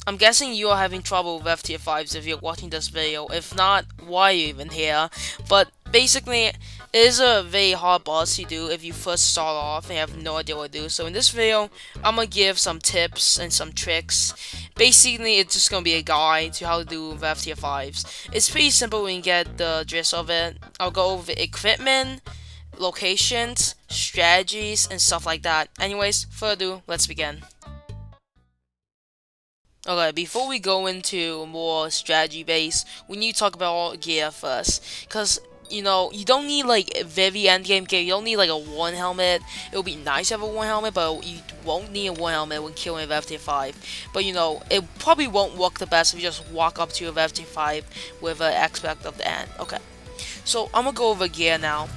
I'm guessing you are having trouble with F tier 5s if you're watching this video. If not, why are you even here? But basically, it is a very hard boss to do if you first start off and have no idea what to do. So in this video, I'm gonna give some tips and some tricks. Basically, it's just gonna be a guide to how to do with F tier 5s. It's pretty simple when you get the gist of it. I'll go over equipment, locations, strategies, and stuff like that. Anyways, further ado, let's begin. Okay, before we go into more strategy based, we need to talk about gear first. Because, you don't need like very end game gear. You don't need like a one helmet. It would be nice to have a one helmet, but you won't need a one helmet when killing with FT5. But it probably won't work the best if you just walk up to a FT5 with an aspect of the end. Okay, so I'm gonna go over gear now.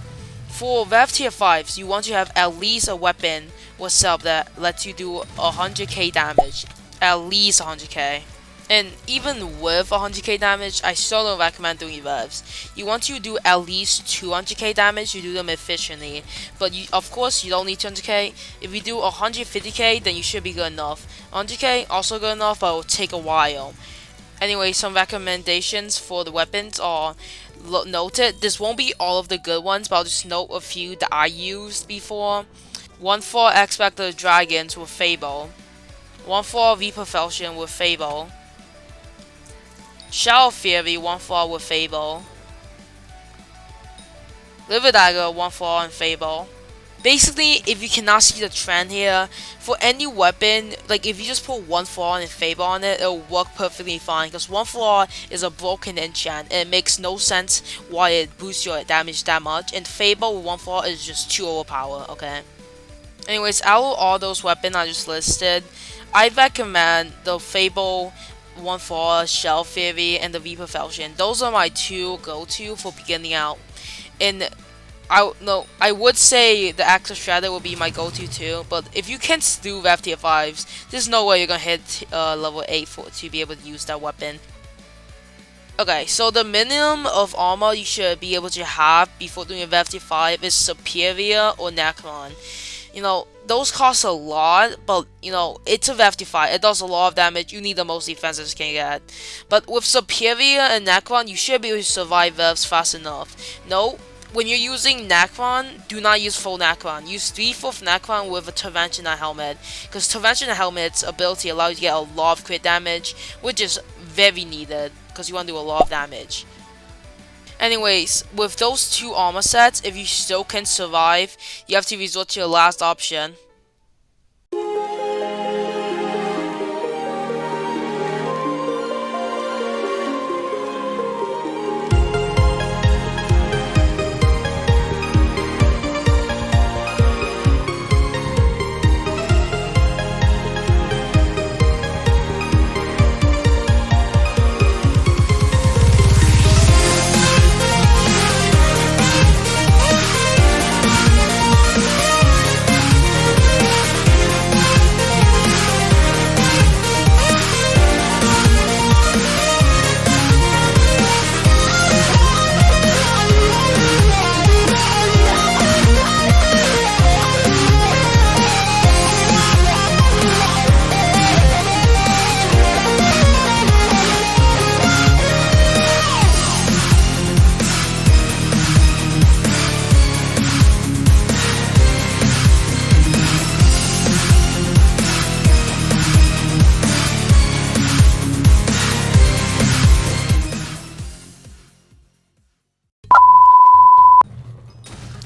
For Rev Tier 5s, you want to have at least a weapon or setup that lets you do 100k damage. At least 100k. And even with 100k damage, I still don't recommend doing revs. You want to do at least 200k damage, you do them efficiently. But of course, you don't need 200k. If you do 150k, then you should be good enough. 100k, also good enough, but it will take a while. Anyway, some recommendations for the weapons are noted. This won't be all of the good ones, but I'll just note a few that I used before. 1-4 Expector Dragons with Fable. 1-4 Reaper Falchion with Fable. Shadow Fury 1-4 with Fable. Liver Dagger 1-4 and Fable. Basically, if you cannot see the trend here, for any weapon, like if you just put 1-4 and Fable on it, it'll work perfectly fine. Because 1-4 is a broken enchant, and it makes no sense why it boosts your damage that much. And Fable with 1-4 is just too overpowered, okay? Anyways, out of all those weapons I just listed, I recommend the Fable 1-4, Shell Fury, and the Reaper Falchion. Those are my two go-to for beginning out. And I would say the Axis Shredder would be my go-to too, but if you can't do Rev Tier 5s, there's no way you're gonna hit level 8 to be able to use that weapon. Okay, so the minimum of armor you should be able to have before doing a Rev Tier 5 is Superior or Necron. Those cost a lot, but it's a Rev Tier 5. It does a lot of damage. You need the most defenses you can get. But with Superior and Necron, you should be able to survive Revs fast enough. No, when you're using Necron, do not use full Necron. Use 3/4 Necron with a Torrential helmet. Because Torrential helmet's ability allows you to get a lot of crit damage, which is very needed. Because you want to do a lot of damage. Anyways, with those two armor sets, if you still can survive, you have to resort to your last option.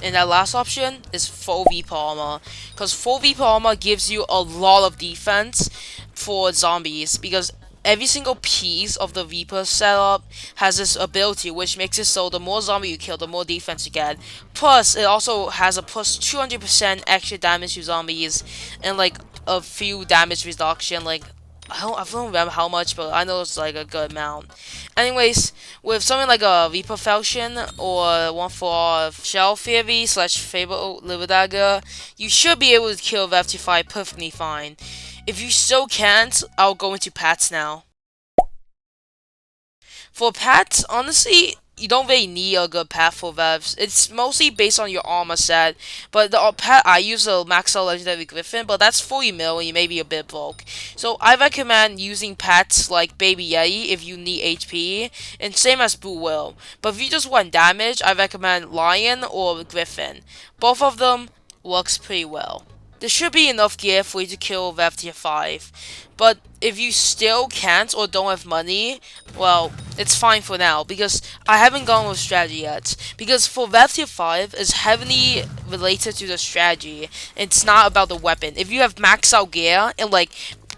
And that last option is full Reaper armor, because full Reaper armor gives you a lot of defense for zombies, because every single piece of the Reaper setup has this ability which makes it so the more zombie you kill, the more defense you get. Plus, it also has a plus 200% extra damage to zombies and like a few damage reduction, like I don't remember how much, but I know it's like a good amount. Anyways, with something like a Reaper Falchion or 1-4 Shell Fury / Fable Liver Dagger, you should be able to kill Rev Tier 5 perfectly fine. If you still can't, I'll go into pats now. For pats, honestly, you don't really need a good pet for Vevs. It's mostly based on your armor set, but the pet I use a max out legendary Griffin, but that's 40 mil and you may be a bit broke. So I recommend using pets like Baby Yeti if you need HP, and same as Boo will. But if you just want damage, I recommend Lion or Griffin. Both of them works pretty well. There should be enough gear for you to kill Rev tier 5, but if you still can't or don't have money, well, it's fine for now, because I haven't gone with strategy yet. Because for Rev tier 5 is heavily related to the strategy, it's not about the weapon. If you have max out gear and like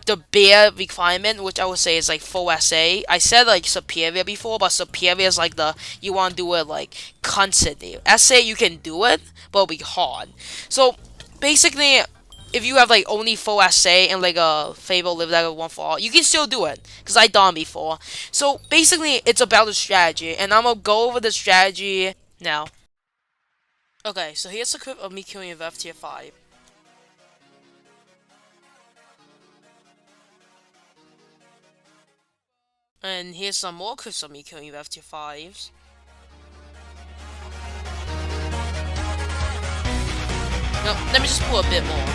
the bare requirement, which I would say is like full SA. I said like superior before, but superior is like the you want to do it like constantly. SA you can do it, but it'll be hard. So basically, if you have like only full SA and like a Fable live level 1 for all, you can still do it, because I done before. So basically, it's about the strategy, and I'm gonna go over the strategy now. Okay, so here's a clip of me killing a Rev tier 5. And here's some more clips of me killing Rev tier 5s. No, let me just pull a bit more.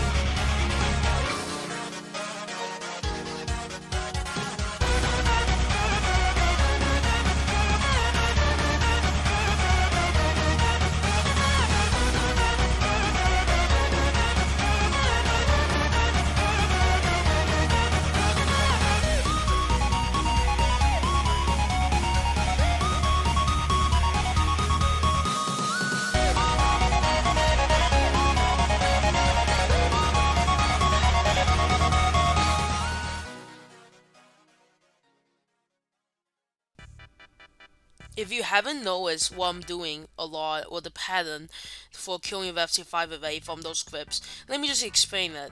If you haven't noticed what I'm doing a lot, or the pattern for killing Rev tier 5 away from those clips, let me just explain it.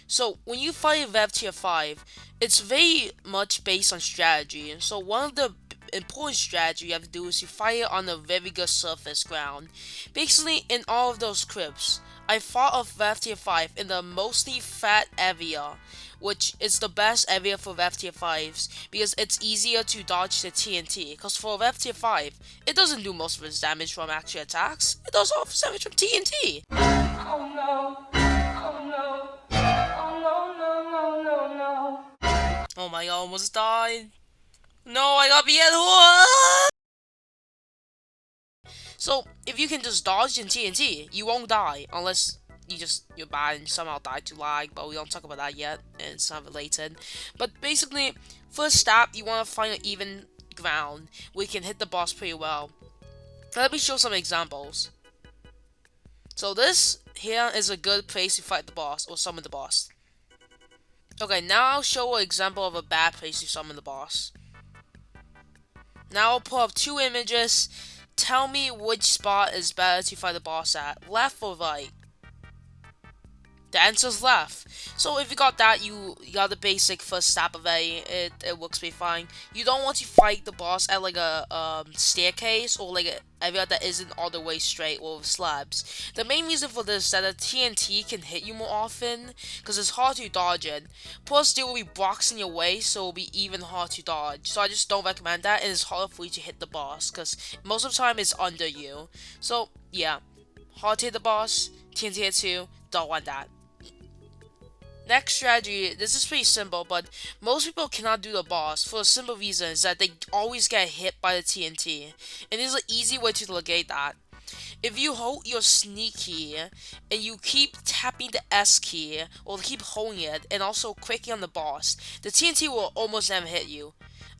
So, when you fight Rev tier 5, it's very much based on strategy. So, one of the important strategy you have to do is you fight it on a very good surface ground. Basically, in all of those clips, I fought off Rev tier 5 in the mostly fat area, which is the best area for Rev tier 5s, because it's easier to dodge the TNT. Because for Rev tier 5, it doesn't do most of its damage from actual attacks, it does all of its damage from TNT. Oh no, oh no, oh no, no, no, no, no. Oh my god, I almost died. No, I got BN. So, if you can just dodge in TNT, you won't die, unless you're bad and somehow die to lag, but we don't talk about that yet, and it's not related. But basically, first step, you want to find an even ground where you can hit the boss pretty well. Let me show some examples. So this here is a good place to fight the boss, or summon the boss. Okay, now I'll show an example of a bad place to summon the boss. Now I'll pull up two images. Tell me which spot is better to fight the boss at, left or right? The answer's left. So if you got that, you got the basic first step of it works pretty fine. You don't want to fight the boss at like a staircase or like an area that isn't all the way straight or with slabs. The main reason for this is that the TNT can hit you more often because it's hard to dodge it. Plus there will be blocks in your way, so it'll be even hard to dodge. So I just don't recommend that, and it's hard for you to hit the boss because most of the time it's under you. So yeah, hard to hit the boss, TNT hits you, don't want that. Next strategy, this is pretty simple, but most people cannot do the boss for a simple reason is that they always get hit by the TNT. And there's an easy way to negate that. If you hold your sneak key and you keep tapping the S key or keep holding it and also clicking on the boss, the TNT will almost never hit you.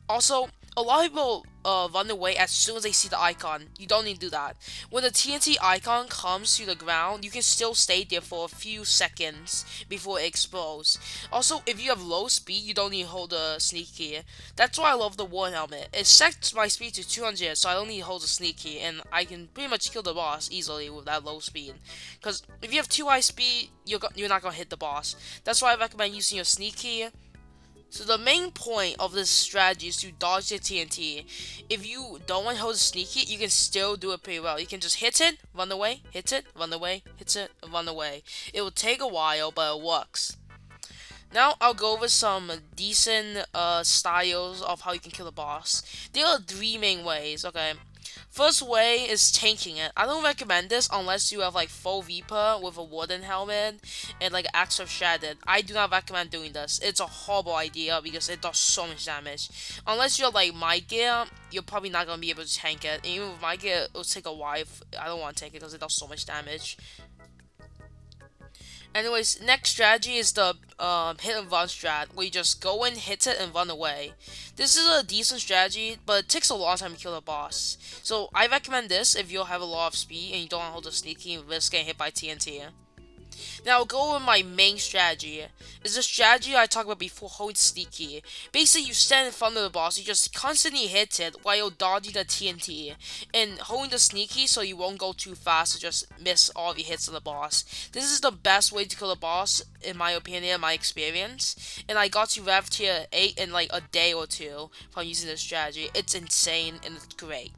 Also, a lot of people run away as soon as they see the icon. You don't need to do that. When the TNT icon comes to the ground, you can still stay there for a few seconds before it explodes. Also, if you have low speed, you don't need to hold the sneak key. That's why I love the war helmet. It sets my speed to 200, so I don't need to hold the sneak key, and I can pretty much kill the boss easily with that low speed. Because if you have too high speed, you're not going to hit the boss. That's why I recommend using your sneak key. So the main point of this strategy is to dodge the TNT. If you don't want to hold a sneaky, you can still do it pretty well. You can just hit it, run away, hit it, run away, hit it, run away. It will take a while, but it works. Now I'll go over some decent styles of how you can kill a boss. There are three main ways, okay? First way is tanking it. I don't recommend this unless you have like full Reaper with a wooden helmet and like Axe of Shattered. I do not recommend doing this. It's a horrible idea because it does so much damage. Unless you're like my gear, you're probably not gonna be able to tank it. And even with my gear, it'll take a while. I don't want to tank it because it does so much damage. Anyways, next strategy is the hit and run strat, where you just go in, hit it, and run away. This is a decent strategy, but it takes a long time to kill the boss. So I recommend this if you have a lot of speed and you don't want to hold the sneaky and risk getting hit by TNT. Now I'll go with my main strategy. It's a strategy I talked about before, holding sneaky. Basically, you stand in front of the boss, you just constantly hit it while you're dodging the TNT. And holding the sneaky so you won't go too fast to just miss all the hits on the boss. This is the best way to kill the boss, in my opinion, my experience. And I got to Rev tier 8 in like a day or two from using this strategy. It's insane and it's great.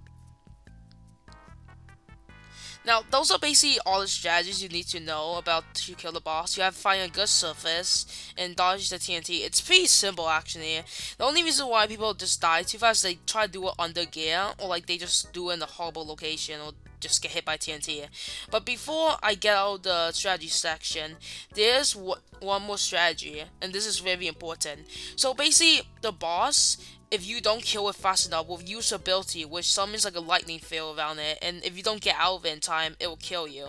Now, those are basically all the strategies you need to know about to kill the boss. You have to find a good surface and dodge the TNT. It's pretty simple, actually. The only reason why people just die too fast is they try to do it under gear, or like they just do it in a horrible location, or just get hit by TNT. But before I get out of the strategy section, there's one more strategy, and this is very important. So basically, the boss, if you don't kill it fast enough, will use ability, which summons like a lightning field around it, and if you don't get out of it in time, it will kill you.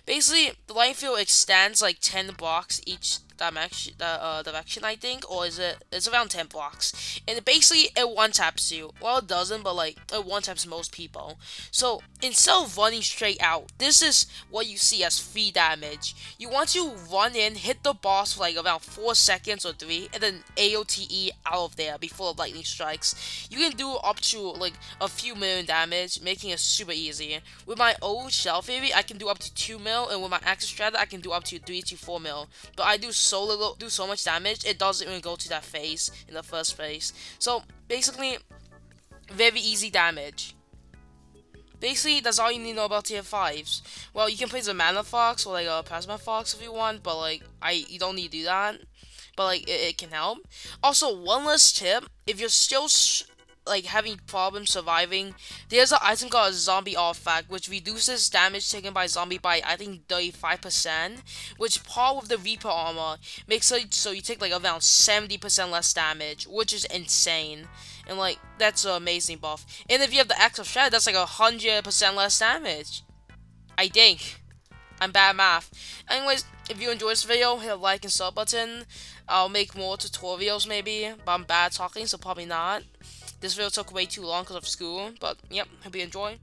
Basically, the lightning field extends like 10 blocks each direction, I think, or it's around 10 blocks, and basically it one taps you. Well, it doesn't, but like it one taps most people. So instead of running straight out, this is what you see as free damage. You want to run in, hit the boss for like around 4 seconds or 3, and then AOTE out of there before the lightning strikes. You can do up to like a few million damage, making it super easy. With my old shell theory, I can do up to 2 mil, and with my Axis Strata, I can do up to 3 to 4 mil. But I do so much damage, it doesn't even go to that phase in the first place. So basically, very easy damage. Basically, that's all you need to know about tier 5s. Well, you can play the Mana Fox or like a Plasma Fox if you want, but like you don't need to do that. But like it can help. Also, one last tip: if you're still like having problems surviving, there's an item called a zombie artifact, which reduces damage taken by zombie by I think 35%, which par with the Reaper armor makes it so you take like around 70% less damage, which is insane. And like that's an amazing buff. And if you have the Axe of Shadow, that's like 100% less damage, I think. I'm bad at math. Anyways, if you enjoyed this video, hit a like and sub button. I'll make more tutorials maybe, but I'm bad at talking, so probably not. This video took way too long because of school, but yep, hope you enjoy.